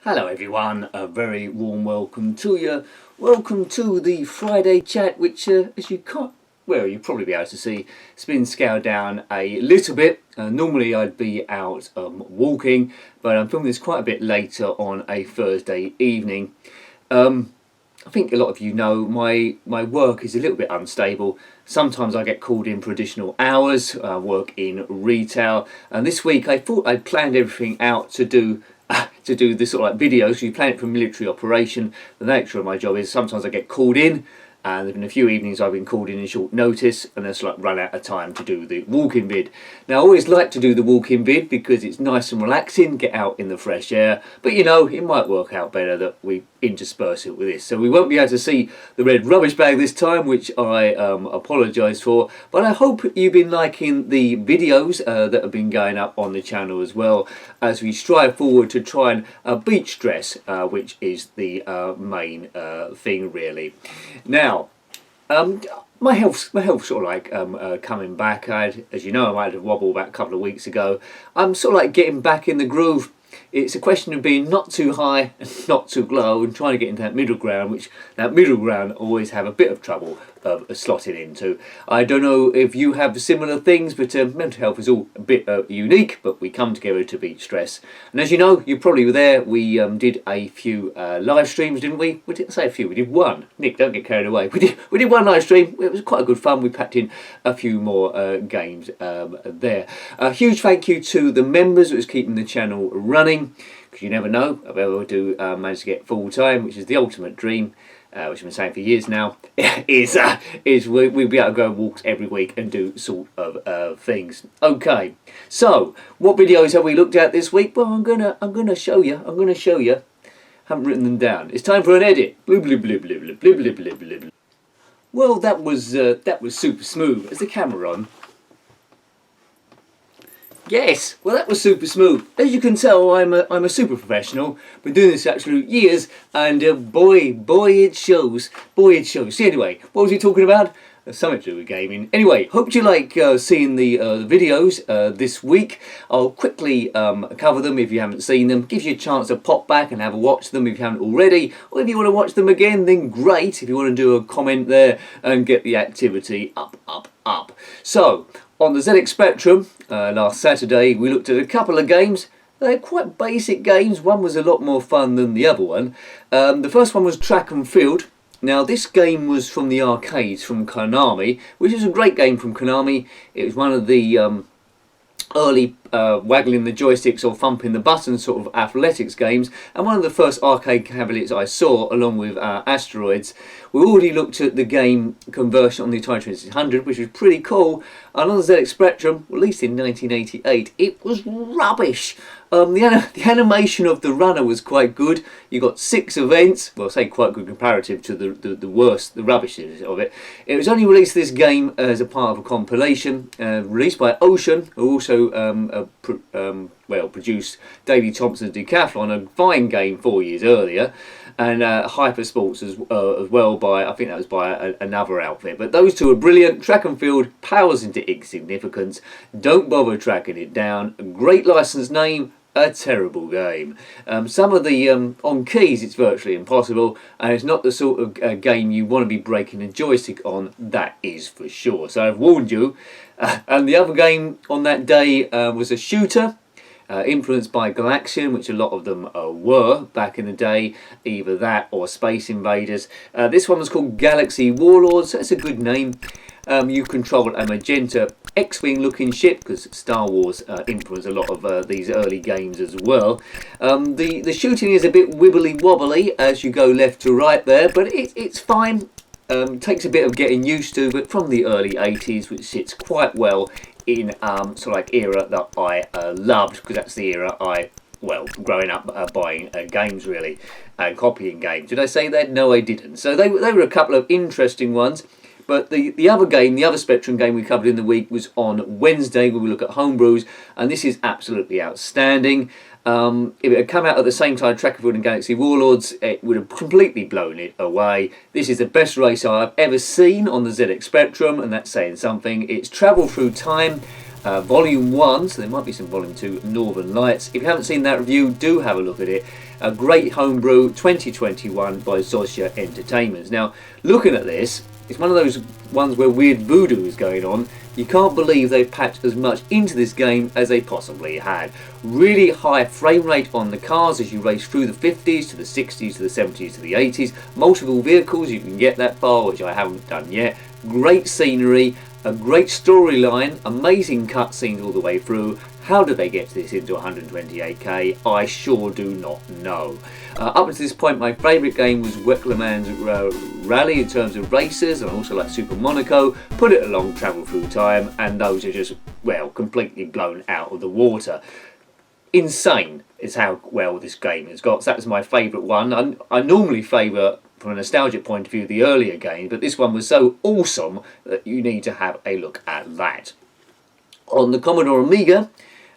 Hello everyone, a very warm welcome to you. Welcome to the Friday chat, which as you can't, well, you'll probably be able to see, it's been scaled down a little bit. Normally I'd be out walking, but I'm filming this quite a bit later on a Thursday evening. I think a lot of you know my work is a little bit unstable. Sometimes I get called in for additional hours, work in retail, and this week I thought I'd planned everything out to do this sort of like videos. So you plan it for a military operation. The nature of my job is sometimes I get called in, and there's been a few evenings I've been called in short notice, and it's like run out of time to do the walk-in vid. Now I always like to do the walk-in vid because it's nice and relaxing, get out in the fresh air, but you know, it might work out better that we intersperse it with this. So we won't be able to see the red rubbish bag this time, which I apologise for, but I hope you've been liking the videos that have been going up on the channel as well, as we strive forward to try and beat stress, which is the main thing really. Now, my health sort of like coming back. As you know, I had a wobble about a couple of weeks ago. I'm sort of like getting back in the groove. It's a question of being not too high and not too low and trying to get into that middle ground, which that middle ground I always have a bit of trouble slotting into. I don't know if you have similar things, but mental health is all a bit unique, but we come together to beat stress. And as you know, you probably were there, we did a few live streams, didn't we? We didn't say a few, we did one. Nick, don't get carried away. We did one live stream. It was quite good fun. We packed in a few more games there. A huge thank you to the members that was keeping the channel running, because you never know, I'll be able to manage to get full time, which is the ultimate dream. Which I've been saying for years now, is we'll be able to go walks every week and do sort of things. Okay, so what videos have we looked at this week? Well, I'm gonna show you. Haven't written them down. It's time for an edit. Blue, blue, blue, blue, blue, blue, blue, blue, blue, blue. Well, that was super smooth. Is the camera on? Yes, well that was super smooth. As you can tell, I'm a super professional. Been doing this absolute years, and boy it shows. Boy it shows. See, anyway, what was he talking about? Something to do with gaming. Anyway, hope you like seeing the videos this week. I'll quickly cover them if you haven't seen them. Gives you a chance to pop back and have a watch them if you haven't already. Or if you want to watch them again, then great. If you want to do a comment there and get the activity up. So, on the ZX Spectrum, last Saturday, we looked at a couple of games. They're quite basic games. One was a lot more fun than the other one. The first one was Track and Field. Now, this game was from the arcades from Konami, which is a great game from Konami. It was one of the early waggling the joysticks or thumping the buttons sort of athletics games, and one of the first arcade cabinets I saw, along with Asteroids. We already looked at the game conversion on the Atari 2600, which was pretty cool, and on the ZX Spectrum, released in 1988, it was rubbish. The animation of the runner was quite good. You got 6 events, well, I say quite good comparative to the worst, the rubbish of it. It was only released this game as a part of a compilation, released by Ocean, who also produced Davey Thompson's Decathlon, a fine game 4 years earlier, and Hypersports as well by, I think that was by another outfit. But those two are brilliant. Track and Field powers into insignificance. Don't bother tracking it down. A great license name. A terrible game. Some of the on keys it's virtually impossible, and it's not the sort of game you want to be breaking a joystick on, that is for sure. So I've warned you. And the other game on that day was a shooter, influenced by Galaxian, which a lot of them were back in the day, either that or Space Invaders. This one was called Galaxy Warlords. That's a good name. You control a magenta X-Wing looking ship, because Star Wars influenced a lot of these early games as well. The shooting is a bit wibbly wobbly as you go left to right there, but it's fine. Takes a bit of getting used to, but from the early 80s, which sits quite well in sort of like era that I loved, because that's the era I, well, growing up buying games really, and copying games. Did I say that? No, I didn't. So they were a couple of interesting ones. But the other game, the other Spectrum game we covered in the week was on Wednesday, where we look at homebrews, and this is absolutely outstanding. If it had come out at the same time, Track and Field and Galaxy Warlords, it would have completely blown it away. This is the best racer I've ever seen on the ZX Spectrum, and that's saying something. It's travel through time, Volume 1, so there might be some Volume 2, Northern Lights. If you haven't seen that review, do have a look at it. A great homebrew 2021 by Zosha Entertainments. Now, looking at this, it's one of those ones where weird voodoo is going on. You can't believe they've packed as much into this game as they possibly had. Really high frame rate on the cars as you race through the 50s to the 60s to the 70s to the 80s. Multiple vehicles, you can get that far, which I haven't done yet. Great scenery, a great storyline, amazing cutscenes all the way through. How did they get this into 128k? I sure do not know. Up to this point, my favourite game was Weklerman's Rally in terms of races, and I also like Super Monaco. Put it along Travel Through Time, and those are just, well, completely blown out of the water. Insane is how well this game has got. So that was my favourite one. I normally favour, from a nostalgic point of view, the earlier game, but this one was so awesome that you need to have a look at that. On the Commodore Amiga,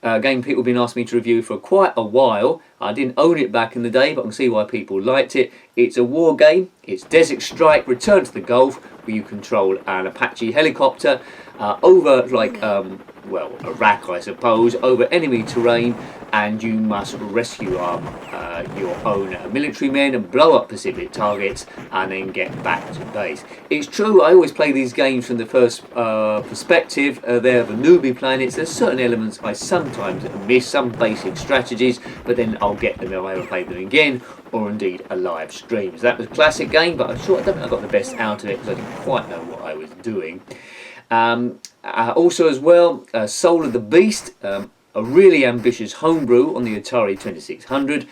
a game people have been asking me to review for quite a while. I didn't own it back in the day, but I can see why people liked it. It's a war game. It's Desert Strike, Return to the Gulf, where you control an Apache helicopter over, like, well, Iraq, I suppose, over enemy terrain, and you must rescue your own military men and blow up Pacific targets and then get back to base. It's true, I always play these games from the first perspective. They're the newbie planets. There's certain elements I sometimes miss, some basic strategies, but then I'll get them if I ever play them again, or indeed a live stream. So that was a classic game, but I'm sure I don't think I got the best out of it because I didn't quite know what I was doing. Also as well, Soul of the Beast, a really ambitious homebrew on the Atari 2600.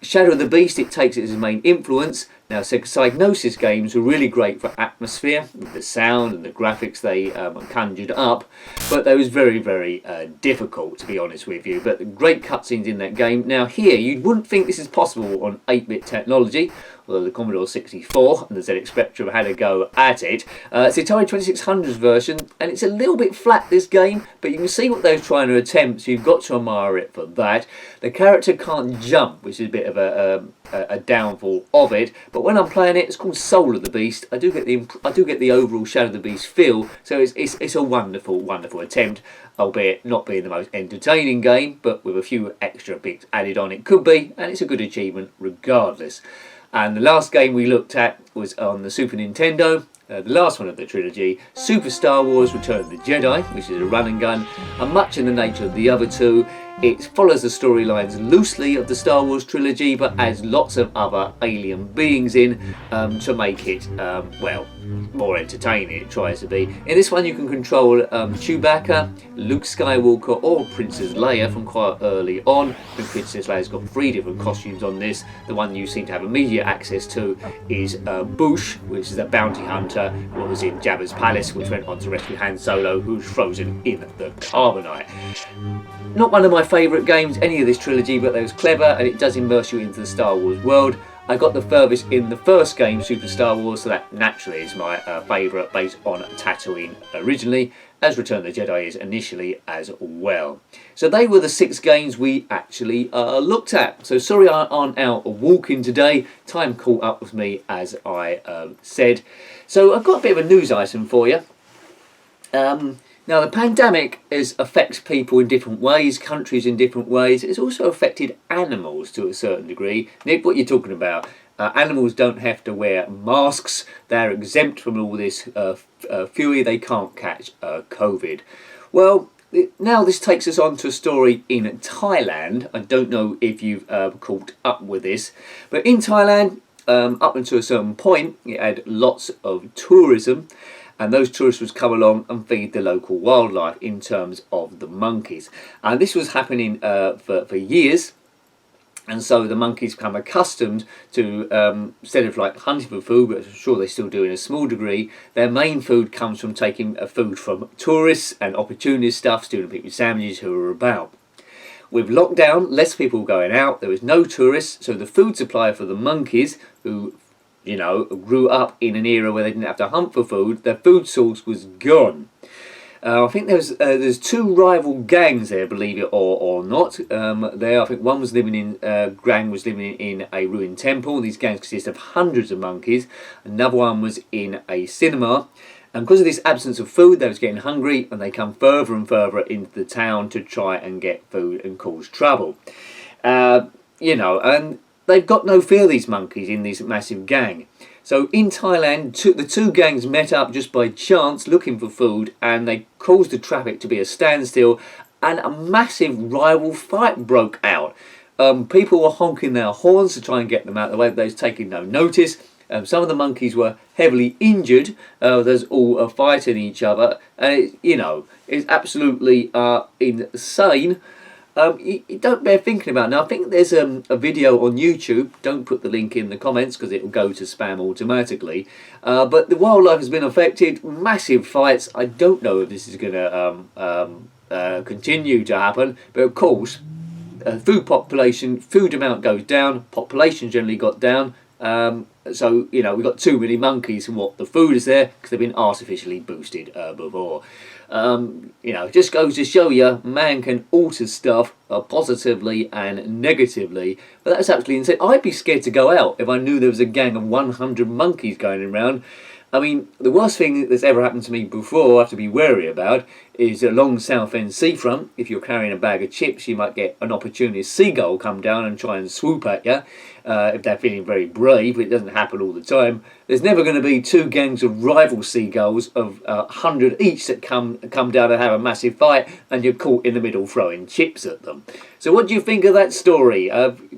Shadow of the Beast, it takes it as a main influence. Now, Psygnosis games were really great for atmosphere, with the sound and the graphics they conjured up, but they was very, very difficult, to be honest with you. But great cutscenes in that game. Now here, you wouldn't think this is possible on 8-bit technology, although the Commodore 64 and the ZX Spectrum had a go at it. It's the Atari 2600's version, and it's a little bit flat, this game, but you can see what they were trying to attempt, so you've got to admire it for that. The character can't jump, which is a bit of a downfall of it, but when I'm playing it, it's called Soul of the Beast. I do get the overall Shadow of the Beast feel, so it's a wonderful, wonderful attempt, albeit not being the most entertaining game, but with a few extra bits added on it could be, and it's a good achievement regardless. And the last game we looked at was on the Super Nintendo, the last one of the trilogy, Super Star Wars Return of the Jedi, which is a run and gun, and much in the nature of the other two. It follows the storylines loosely of the Star Wars trilogy, but adds lots of other alien beings in to make it, well, more entertaining it tries to be. In this one you can control Chewbacca, Luke Skywalker or Princess Leia from quite early on. And Princess Leia's got 3 different costumes on this. The one you seem to have immediate access to is Boushh, which is a bounty hunter who was in Jabba's palace, which went on to rescue Han Solo, who's frozen in the carbonite. Not one of my favourite games, any of this trilogy, but they was clever and it does immerse you into the Star Wars world. I got the furthest in the first game, Super Star Wars, so that naturally is my favourite, based on Tatooine originally, as Return of the Jedi is initially as well. So they were the 6 games we actually looked at. So sorry I aren't out walking today. Time caught up with me, as I said. So I've got a bit of a news item for you. Now, the pandemic affects people in different ways, countries in different ways. It's also affected animals to a certain degree. Nick, what are you talking about? Animals don't have to wear masks. They're exempt from all this fury. They can't catch COVID. Well, now this takes us on to a story in Thailand. I don't know if you've caught up with this, but in Thailand, up until a certain point, it had lots of tourism. And those tourists would come along and feed the local wildlife in terms of the monkeys. And this was happening for years. And so the monkeys become accustomed to, instead of like hunting for food, but I'm sure they still do in a small degree, their main food comes from taking food from tourists and opportunist stuff, stealing people's sandwiches who are about. With lockdown, less people going out, there was no tourists, so the food supply for the monkeys, who grew up in an era where they didn't have to hunt for food, their food source was gone. I think there's 2 rival gangs there, believe it or not. I think one was living in, gang was living in a ruined temple. These gangs consist of hundreds of monkeys. Another one was in a cinema. And because of this absence of food, they was getting hungry, and they come further and further into the town to try and get food and cause trouble. You know, and they've got no fear, these monkeys, in this massive gang. So in Thailand, the two gangs met up just by chance looking for food, and they caused the traffic to be a standstill, and a massive rival fight broke out. People were honking their horns to try and get them out of the way, but they was taking no notice. Some of the monkeys were heavily injured. There's all fighting each other, and you know, it's absolutely insane. You don't bear thinking about it. Now, I think there's a video on YouTube. Don't put the link in the comments because it will go to spam automatically. But the wildlife has been affected. Massive fights. I don't know if this is going to continue to happen. But of course, food amount goes down. Population generally got down. So, you know, we've got too many monkeys, and what the food is there because they've been artificially boosted before. You know, just goes to show you, man can alter stuff positively and negatively. But that's absolutely insane. I'd be scared to go out if I knew there was a gang of 100 monkeys going around. I mean, the worst thing that's ever happened to me before I have to be wary about is along Southend seafront. If you're carrying a bag of chips, you might get an opportunist seagull come down and try and swoop at you. If they're feeling very brave, it doesn't happen all the time. There's never going to be two gangs of rival seagulls of 100 each that come down and have a massive fight, and you're caught in the middle throwing chips at them. So what do you think of that story?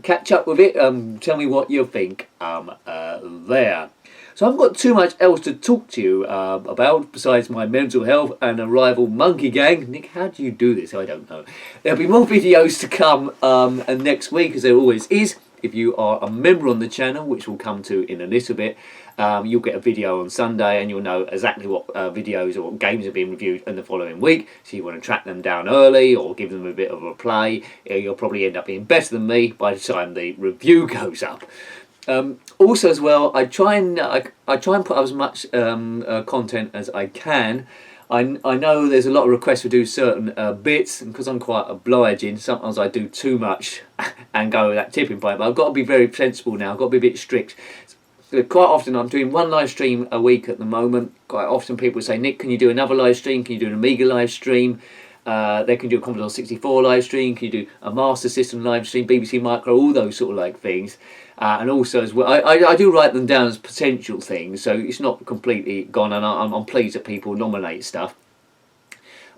Catch up with it. Tell me what you think there. So I haven't got too much else to talk to you about besides my mental health and a rival monkey gang. Nick, how do you do this? I don't know. There'll be more videos to come and next week, as there always is. If you are a member on the channel, which we'll come to in a little bit, you'll get a video on Sunday, and you'll know exactly what videos or what games are being reviewed in the following week. So you want to track them down early or give them a bit of a play. You'll probably end up being better than me by the time the review goes up. Also, as well, I try and put up as much content as I can. I know there's a lot of requests to do certain bits, and because I'm quite obliging, sometimes I do too much and go with that tipping point. But I've got to be very sensible now. I've got to be a bit strict. So quite often I'm doing one live stream a week at the moment. Quite often people say, Nick, can you do another live stream? Can you do an Amiga live stream? They can do a Commodore 64 live stream. Can you do a Master System live stream, BBC Micro, all those sort of like things. And also as well, I do write them down as potential things, so it's not completely gone, and I'm pleased that people nominate stuff.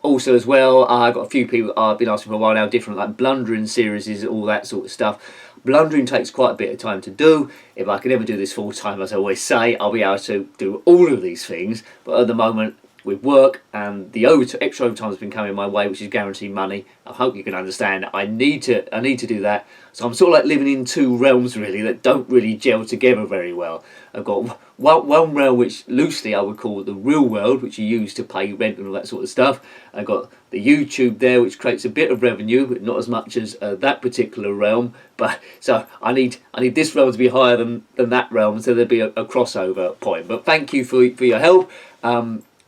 Also as well, I've got a few people I've been asking for a while now, different like blundering series, all that sort of stuff. Blundering takes quite a bit of time to do. If I can ever do this full time, as I always say, I'll be able to do all of these things. But at the moment, with work and the extra overtime has been coming my way, which is guaranteed money, I hope you can understand. I need to do that. So I'm sort of like living in two realms really that don't really gel together very well. I've got one realm which loosely I would call the real world, which you use to pay rent and all that sort of stuff. I've got the YouTube there, which creates a bit of revenue, but not as much as that particular realm. But so I need this realm to be higher than that realm, so there'd be a crossover point. But thank you for your help.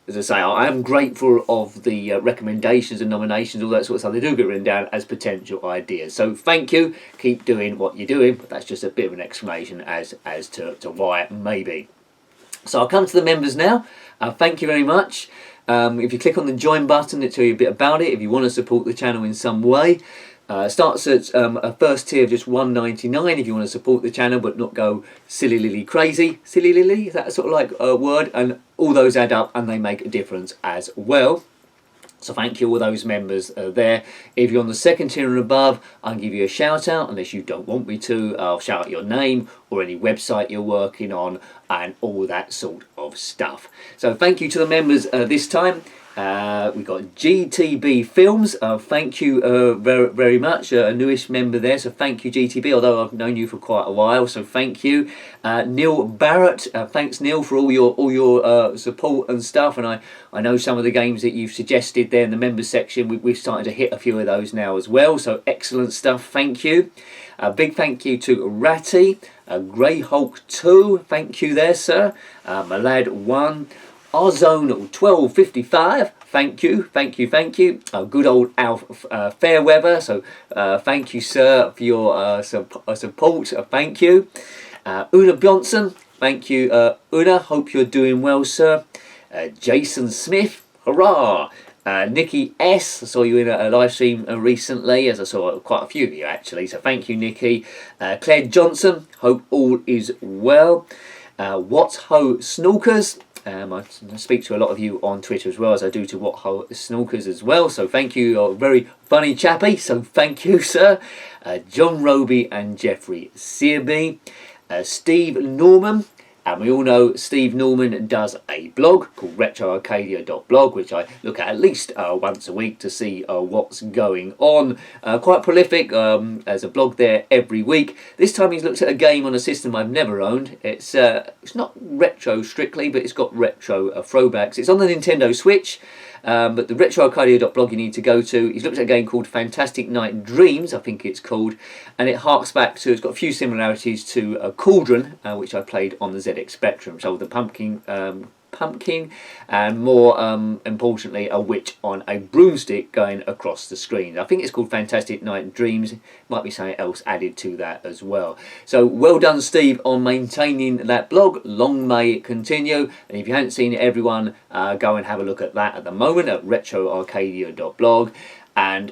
As I say, I am grateful of the recommendations and nominations, all that sort of stuff. They do get written down as potential ideas. So thank you. Keep doing what you're doing. But that's just a bit of an explanation as to why it may be. So I'll come to the members now. Thank you very much. If you click on the join button, it'll tell you a bit about it. If you want to support the channel in some way. Starts at a first tier of just $1.99 if you want to support the channel but not go silly lily crazy. Silly lily, is that sort of like a word? And all those add up and they make a difference as well. So thank you all those members there. If you're on the second tier and above, I'll give you a shout out. Unless you don't want me to, I'll shout out your name or any website you're working on and all that sort of stuff. So thank you to the members this time. We've got GTB Films. Thank you very, very much. A newish member there, so thank you GTB, although I've known you for quite a while, so thank you. Neil Barrett, thanks Neil for all your support and stuff, and I know some of the games that you've suggested there in the members section, we've started to hit a few of those now as well, so excellent stuff, thank you. A big thank you to Ratty, Greyhawk 2, thank you there sir, Malad 1, Ozone 1255, thank you. Good old Alf Fairweather, so thank you sir for your support, thank you. Una Bjonson, thank you Una, hope you're doing well sir. Jason Smith, hurrah! Nikki S, I saw you in a live stream recently, as I saw quite a few of you actually, so thank you, Nikki. Claire Johnson, hope all is well. What Ho Snorkers, I speak to a lot of you on Twitter as well, as I do to What Ho Snorkers as well, so thank you. You're a very funny chappy, so thank you, sir. John Roby and Jeffrey Searby. Steve Norman, and we all know Steve Norman does a blog called retroarcadia.blog, which I look at least once a week to see what's going on. Quite prolific, as a blog there every week. This time he's looked at a game on a system I've never owned. It's not retro strictly, but it's got retro throwbacks. It's on the Nintendo Switch. But the retroarcadia.blog you need to go to. He's looked at a game called Fantastic Night Dreams, I think it's called, and it harks back to, it's got a few similarities to Cauldron, which I played on the ZX Spectrum. So the pumpkin, and more importantly, a witch on a broomstick going across the screen. I think it's called Fantastic Night Dreams. Might be something else added to that as well. So well done, Steve, on maintaining that blog. Long may it continue. And if you haven't seen it, everyone, go and have a look at that at the moment at retroarcadia.blog. And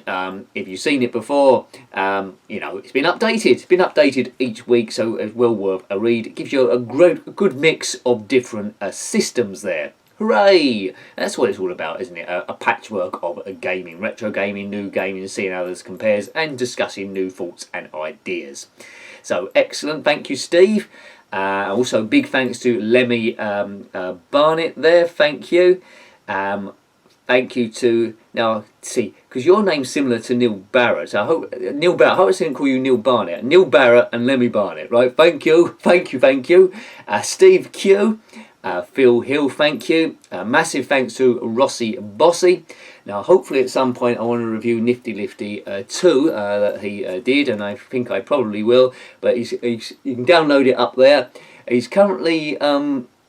if you've seen it before, you know, it's been updated. It's been updated each week, so it's well worth a read. It gives you a good mix of different systems there. Hooray! That's what it's all about, isn't it? A patchwork of gaming, retro gaming, new gaming, seeing how others compares, and discussing new thoughts and ideas. So excellent, thank you, Steve. Also, big thanks to Lemmy Barnett there. Thank you. Thank you to, now see, because your name's similar to Neil Barrett, so I hope, Neil Barrett, I hope I didn't call you Neil Barnett. Neil Barrett and Lemmy Barnett, right? Thank you, thank you, thank you. Steve Q, Phil Hill, thank you. Massive thanks to Rossi Bossy. Now, hopefully at some point I want to review Nifty Lifty 2 that he did, and I think I probably will, but you can download it up there. He's currently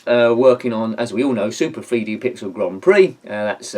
working on, as we all know, Super 3D Pixel Grand Prix. That's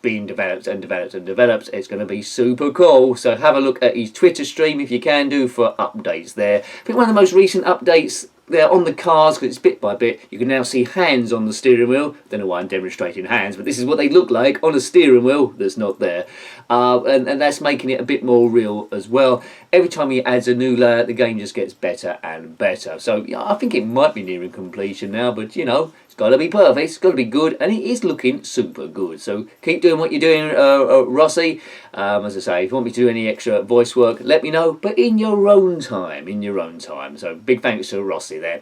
being developed and developed and developed. It's going to be super cool. So have a look at his Twitter stream if you can do for updates there. I think one of the most recent updates there on the cars, because it's bit by bit, you can now see hands on the steering wheel. Don't know why I'm demonstrating hands, but this is what they look like on a steering wheel that's not there. And that's making it a bit more real as well. Every time he adds a new layer, the game just gets better and better. So yeah, I think it might be nearing completion now, but you know, it's got to be perfect, it's got to be good, and it is looking super good. So keep doing what you're doing, Rossi. As I say, if you want me to do any extra voice work, let me know, but in your own time, So big thanks to Rossi there.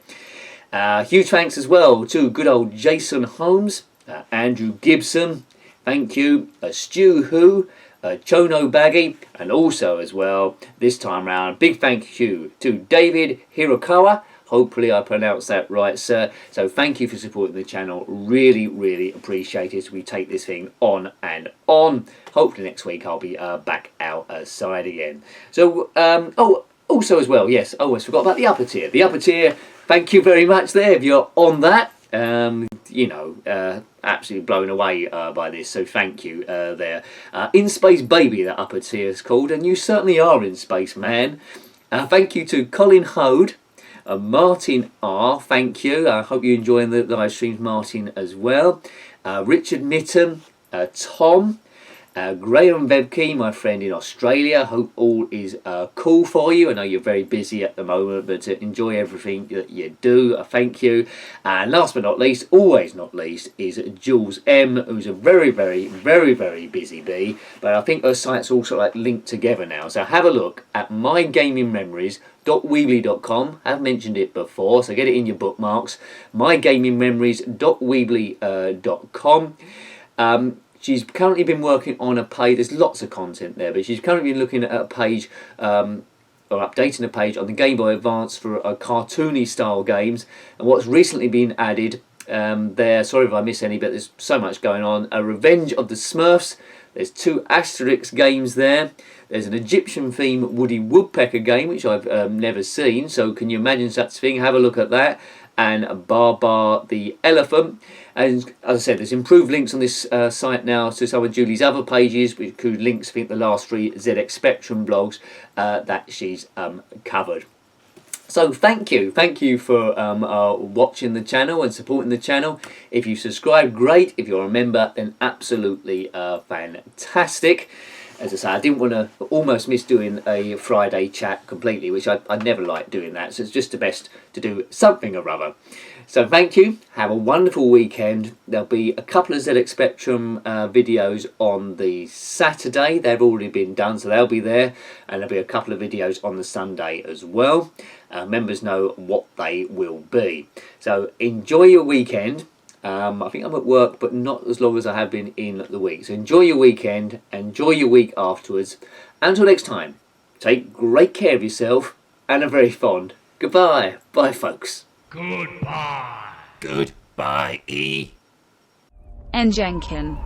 Huge thanks as well to good old Jason Holmes, Andrew Gibson, thank you, Stu Who, Chono Baggy, and also as well, this time round, big thank you to David Hirokawa. Hopefully I pronounced that right, sir. So thank you for supporting the channel. Really, really appreciate it. We take this thing on and on. Hopefully next week I'll be back outside again. So, also as well, yes, I almost forgot about the upper tier. The upper tier, thank you very much there if you're on that. You know, absolutely blown away by this, so thank you there. In Space Baby, that upper tier is called, and you certainly are in space, man. Thank you to Colin Hode. Martin R, thank you. I hope you're enjoying the live streams, Martin, as well. Richard Mitten, Tom, Graham Bebke, my friend in Australia. Hope all is cool for you. I know you're very busy at the moment, but enjoy everything that you do. Thank you. And last but not least, always not least, is Jules M, who's a very, very, very, very busy bee. But I think her site's also like linked together now. So have a look at mygamingmemories.weebly.com. I've mentioned it before, so get it in your bookmarks. mygamingmemories.weebly.com. She's currently been working on a page, there's lots of content there, but she's currently been looking at a page, or updating a page on the Game Boy Advance for cartoony style games. And what's recently been added there, sorry if I miss any, but there's so much going on. A Revenge of the Smurfs, there's 2 Asterix games there. There's an Egyptian theme Woody Woodpecker game, which I've never seen, so can you imagine such a thing? Have a look at that. And Bar the Elephant. And as I said, there's improved links on this site now to some of Julie's other pages, which include links, I think, the last 3 ZX Spectrum blogs that she's covered. So thank you for watching the channel and supporting the channel. If you subscribe, great. If you're a member, then absolutely fantastic. As I say, I didn't want to almost miss doing a Friday chat completely, which I never like doing that. So it's just the best to do something or other. So thank you. Have a wonderful weekend. There'll be a couple of ZX Spectrum videos on the Saturday. They've already been done, so they'll be there. And there'll be a couple of videos on the Sunday as well. Members know what they will be. So enjoy your weekend. I think I'm at work, but not as long as I have been in the week. So enjoy your weekend. Enjoy your week afterwards. Until next time, take great care of yourself and are very fond. Goodbye. Bye, folks. Goodbye. Goodbye, E. And Jenkin.